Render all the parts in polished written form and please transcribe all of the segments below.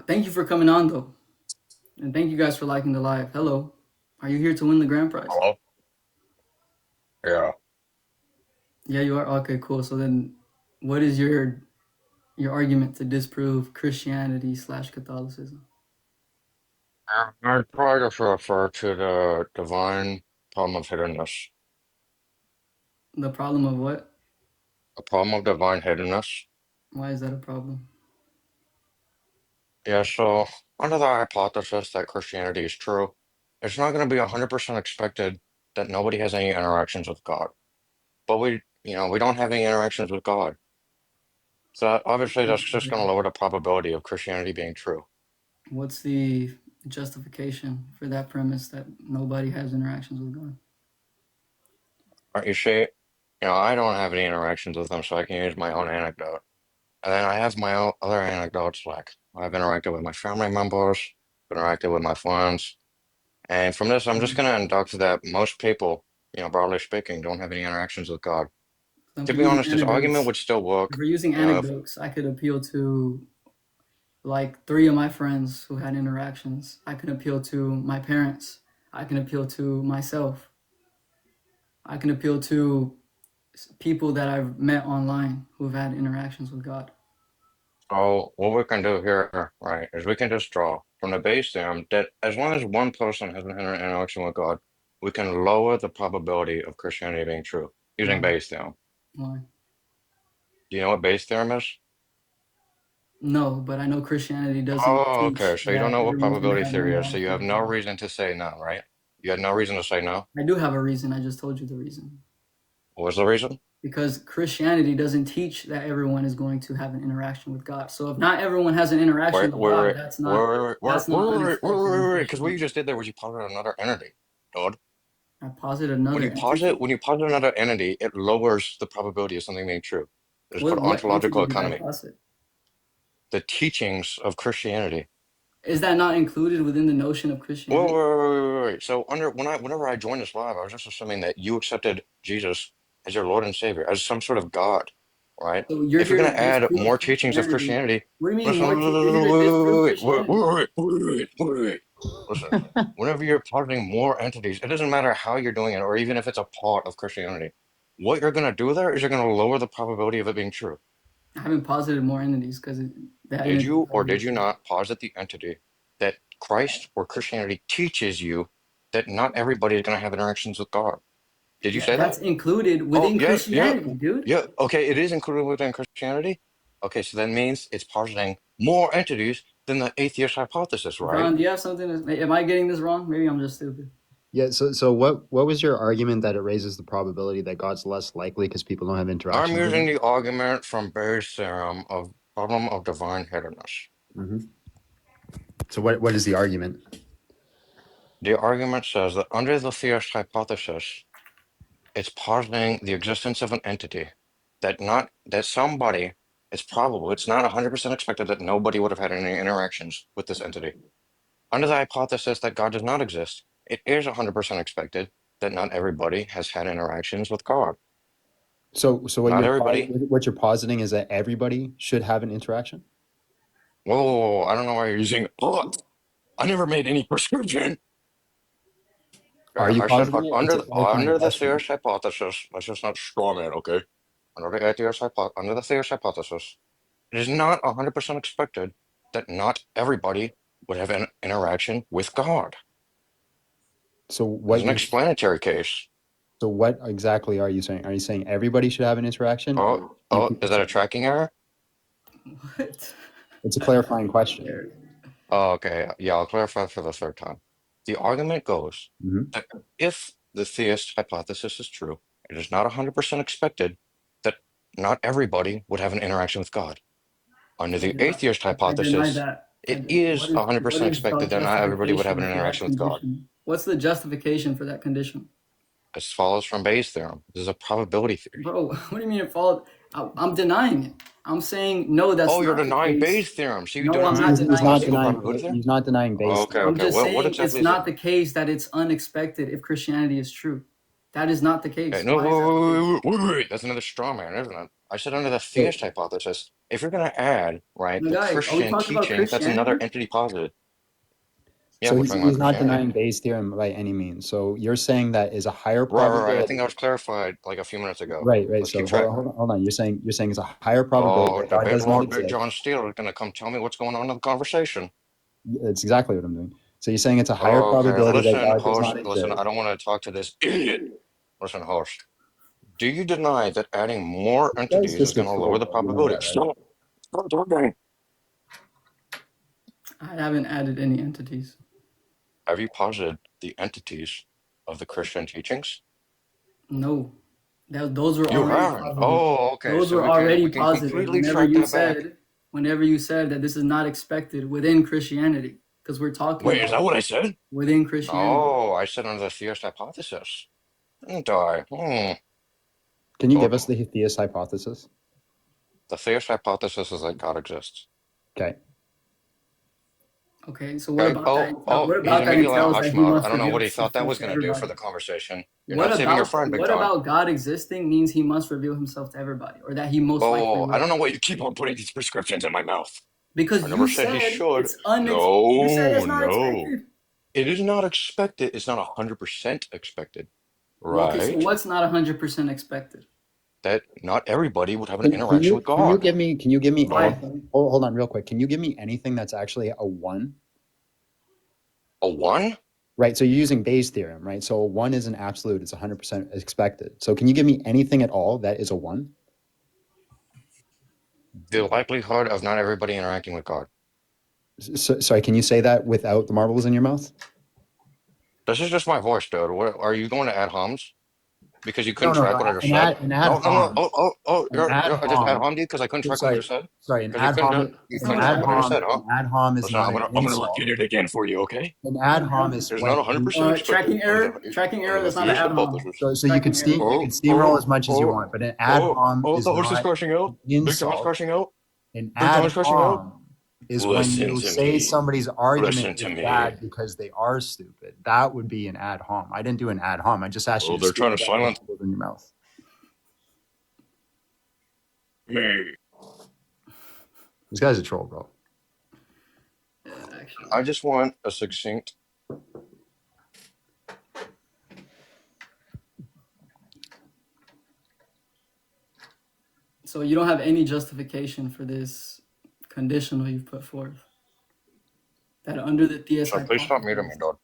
Thank you for coming on, though. And thank you guys for liking the live. Hello. Are you here to win the grand prize? Hello? Yeah. Yeah, you are? Okay, cool. So then what is your argument to disprove Christianity slash Catholicism? I'd probably just refer to the divine problem of hiddenness. The problem of what? The problem of divine hiddenness. Why is that a problem? Yeah, so under the hypothesis that Christianity is true, it's not going to be 100% expected that nobody has any interactions with God. But we don't have any interactions with God. So obviously that's just going to lower the probability of Christianity being true. What's the justification for that premise that nobody has interactions with God? Aren't you see, I don't have any interactions with them, so I can use my own anecdote. And then I have my own other anecdotes, like I've interacted with my family members, interacted with my friends. And from this, I'm just Um, going to induct that most people, broadly speaking, don't have any interactions with God. so if To we're be using honest, this argument anecdotes, would still if work. we're using If, anecdotes, I could appeal to like three of my friends who had interactions. I can appeal to my parents. I can appeal to myself. I can appeal to people that I've met online who've had interactions with God. so what we can do here, right, is we can just draw from the base theorem that as long as one person has an interaction with God, we can lower the probability of Christianity being true using Why? base theorem. Why? Do you know what base theorem is? No, but I know Christianity doesn't Oh, okay. teach So you don't that know what everyone's going to probability have an theory is, so you interaction have with no God. reason to say no, right? You had no reason to say no. I do have a reason. I just told you the reason. What was the reason? Because Christianity doesn't teach that everyone is going to have an interaction with God. So if not everyone has an interaction Wait, with wait, God, wait, that's wait, not wait, wait, that's not unexpected in because what you Christianity. just did there was you posited another entity, dude. I posit another entity. When you posit another entity, it lowers the probability of something being true. It's called What ontological entity did I economy. posit? The teachings of Christianity. Is that not included within the notion of Christianity? Wait. So whenever I joined this live, I was just assuming that you accepted Jesus as your Lord and Savior, as some sort of God, right? So you're If you're here going to to add disprove more teachings of Christianity. Christianity, What do you mean listen, more? You're here to disprove Christianity. listen. Whenever you're positing more entities, it doesn't matter how you're doing it, or even if it's a part of Christianity. What you're going to do there is you're going to lower the probability of it being true. I haven't posited more entities because that Did entity you is or already did you true. not posit the entity that Christ or Christianity teaches you that not everybody is going to have interactions with God? Did you Yeah, say that's that? included Oh, within yeah, yeah, Christianity, dude. yeah. Okay, it is included within Christianity. Okay, so that means it's positing more entities than the atheist hypothesis, right? John, do you have something? Am I getting this wrong? Maybe I'm just stupid. Yeah, so what was your argument that it raises the probability that God's less likely because people don't have I'm interactions with using him? the argument from Bayes' theorem of problem of divine hiddenness. Hmm. So what is the argument? The argument says that under the theist hypothesis, it's positing the existence of an entity that somebody, it's probable, it's not 100% expected that nobody would have had any interactions with this entity. Under the hypothesis that God does not exist, it is 100% expected that not everybody has had interactions with God. So Not everybody. what you're positing is that everybody should have an interaction? Whoa, I don't know why you're using, oh, I never made any prescription. Are you I said, positing it? It's under a clarifying the question. theist hypothesis, let's just not straw man, okay? Under the theist hypothesis, it is not 100% expected that not everybody would have an interaction with God. So This is what an you're explanatory case. so what exactly are you saying? Are you saying everybody should have an interaction, or few Is people that a should? tracking error? What? It's a clarifying question. Scared. Oh, okay. Yeah, I'll clarify for the third time. The argument goes Hmm. that if the theist hypothesis is true, it is not 100% expected that not everybody would have an interaction with God. Under I the deny, atheist I deny hypothesis, that. it is What 100% is the expected that not everybody would have an justification for that interaction with God. condition? What's the justification for that condition? As follows from Bayes' theorem. This is a probability theory. Bro, what do you mean it followed? I'm denying it. I'm saying no, that's Oh, you're not the denying case. Bayes' theorem. So you No, I'm deny not He's denying not classical Bayes' denying. probability theorem. theory? He's not denying Bayes' Okay, theorem. I'm okay. just What saying exactly it's is it? not the case that it's unexpected if Christianity is true. That is not the Okay, case. no, Why is that the case? wait. That's another straw man, isn't it? I said under the So theist hypothesis. if you're going to add, right, The the guy, are we Christian talking about teaching, that's another Christianity? entity posited. Yeah, So we're he's, talking about he's not Christianity. denying Bayes' theorem by any means. So you're saying that is a higher Right. I probability. think that was clarified like a few minutes ago. Right. Let's So keep track. hold on. You're saying it's a higher probability Oh, that I God bet does not Lord Big exist. John Steele is going to come tell me what's going on in the conversation. It's exactly what I'm doing. So you're saying it's a higher Oh, okay. probability that Listen, God does host. not Listen, exist. I don't want to talk to this idiot. Listen, host. Do you deny that adding more This guy's entities is just a going to troll, lower the bro. You know probability? that, right? Stop. Stop talking. I haven't added any entities. Have you posited the entities of the Christian teachings? No, those were You already haven't. posited. Oh, okay. Those So were we already can posited completely track that back. whenever you said that this is not expected within Christianity, because we're talking Wait, is that about what I said? within Christianity. No, I said under the theist hypothesis. Didn't I? Can you So give us the theist hypothesis? the theist hypothesis is that God exists. Okay. Okay, so what Okay. about that? Oh, What he's about that immediately on entails hush that he mode. I must don't know reveal what he thought that himself was to going to do for everybody? the conversation. You're not saving your friend, Big What John. about God existing means he must reveal himself to everybody, or that he most likely Oh, I will? don't know why you keep on putting these prescriptions in my mouth. I Because never you said he said should. it's unex. You said No, it's not no. expected. It is not expected. It's not 100% expected. Well, okay, so Right? what's not 100% expected? That not everybody would have an Can interaction you with can you God. give me Why? any, hold on real quick. Can you give me anything that's actually a one? A one? Right. So you're using Bayes' theorem, right? So a one is an absolute. It's 100% expected. So can you give me anything at all that is a one? The likelihood of not everybody interacting with God. Sorry. Can you say that without the marbles in your mouth? This is just my voice, dude. What, are you going to add hums? Because you couldn't No, no, track no. what I just said? An ad No, no, no. hom, Oh. an ad I just add hom. hum to you because I couldn't track what you Sorry, just said? sorry. Because you couldn't, you It's An not couldn't an ad track ad what I just hom, said, hom. huh? an ad hom is Listen, not an I'm gonna insult. repeat it again for you, okay? An It's ad not an ad hom hom. is There's when not 100% expected Tracking error. under the That's not an theist ad hom. hypothesis. so Tracking error. you can steamroll as much as you Oh, want, but an ad hom is the host is not crashing out. an Big John's insult. crashing out. An Big ad John's crashing out. hom is when Listen you to say me. somebody's argument Listen is to me. bad because they are stupid. That would be an ad hom. I didn't do an ad hom. I just asked you Oh, to they're speak trying to without the silence marbles in your mouth. me. This guy's a troll, bro. Yeah, actually. I just want a succinct. So you don't have any justification for this conditional you've put forth. That under the theist So please stop muting me, hypothesis. dude.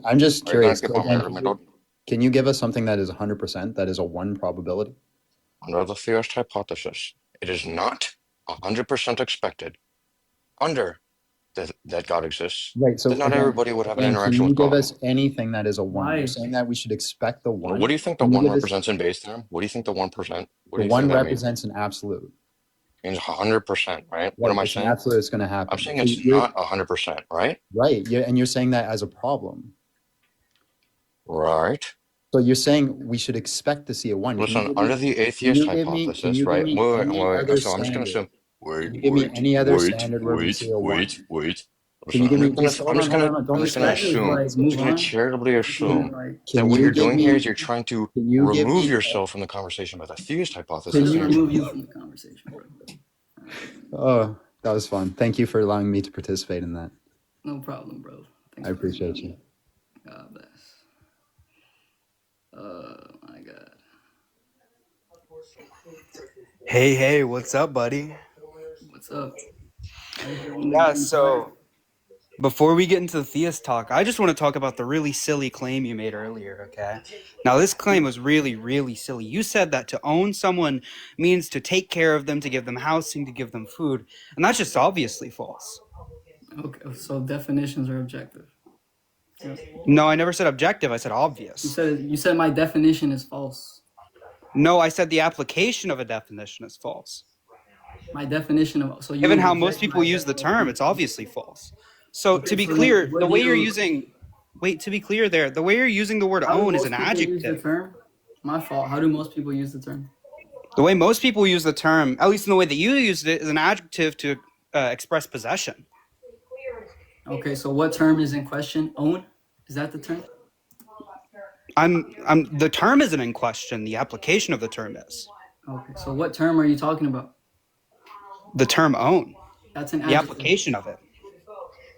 I'm just Are you gonna curious. keep on Again, muting me, dude? can you give us something that is 100%, that is a one probability? Under the theist hypothesis, it is not 100% expected under that God exists Right. that So not everybody would have an again, can interaction you with give God. us anything that is a one? You're Why? saying that we should expect the Well, what one. do you think the Can you one give us represents in Bayes' theorem? What do you think the 1%? What the do you think one that means? represents an absolute? It means 100%, right? What Right. am I It's an saying? absolute. It's going to I'm happen. saying So it's you're not 100%, right? right. And you're saying that as a problem. Right. So you're saying we should expect to see a one. Listen, under the Can atheist you give me can hypothesis, you give right? me any other So I'm just gonna standard? assume. Wait, Can you give me wait, any other wait, standard where we wait, see a one? wait, wait. Can Listen, you give me just I'm don't The just gonna distract me. standard is assume. like I'm move just gonna on. charitably You can assume like that Can what you you're give doing here is me you're trying to can you give remove me yourself from the conversation by the theist it can hypothesis, doesn't and you're you remove you from the conversation, bro. oh, that was fun. Thank you for allowing me to participate in that. No problem, bro. I Thanks for coming appreciate on. you. God bless. Oh my God. Hey, what's up, buddy? What's up? I just heard you Yeah, being quiet. so before we get into the theist talk, I just want to talk about the really silly claim you made earlier, okay? Now, this claim was really, really silly. You said that to own someone means to take care of them, to give them housing, to give them food, and that's just obviously false. Okay, so definitions are objective. Yeah. No, I never said objective, I said obvious. You said my definition is false. No, I said the application of a definition is false. My definition of so you Given would how most reject people my use the term, it's definition. obviously false. So Okay, to be so then clear, the way you're using to be clear there, the way you're using the word how do own is an most people use the adjective. term? My fault. How do most people use the term? The way most people use the term, at least in the way that you used it, is an adjective to express possession. Okay, so what term is in question? Own? Is that the term? The term isn't in question. The application of the term is. Okay, so what term are you talking about? The term own, That's an the adjective. application of it.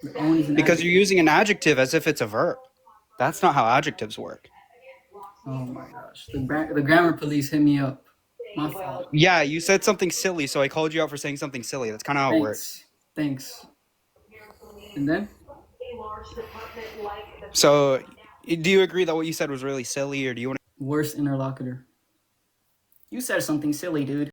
The own is an Because adjective. you're using an adjective as if it's a verb. That's not how adjectives work. Oh my gosh. The grammar police hit me up. My fault. Yeah, you said something silly, so I called you out for saying something silly. That's kind of how it works. Thanks. And then? So, do you agree that what you said was really silly, or do you want Worst interlocutor. You said something silly, dude.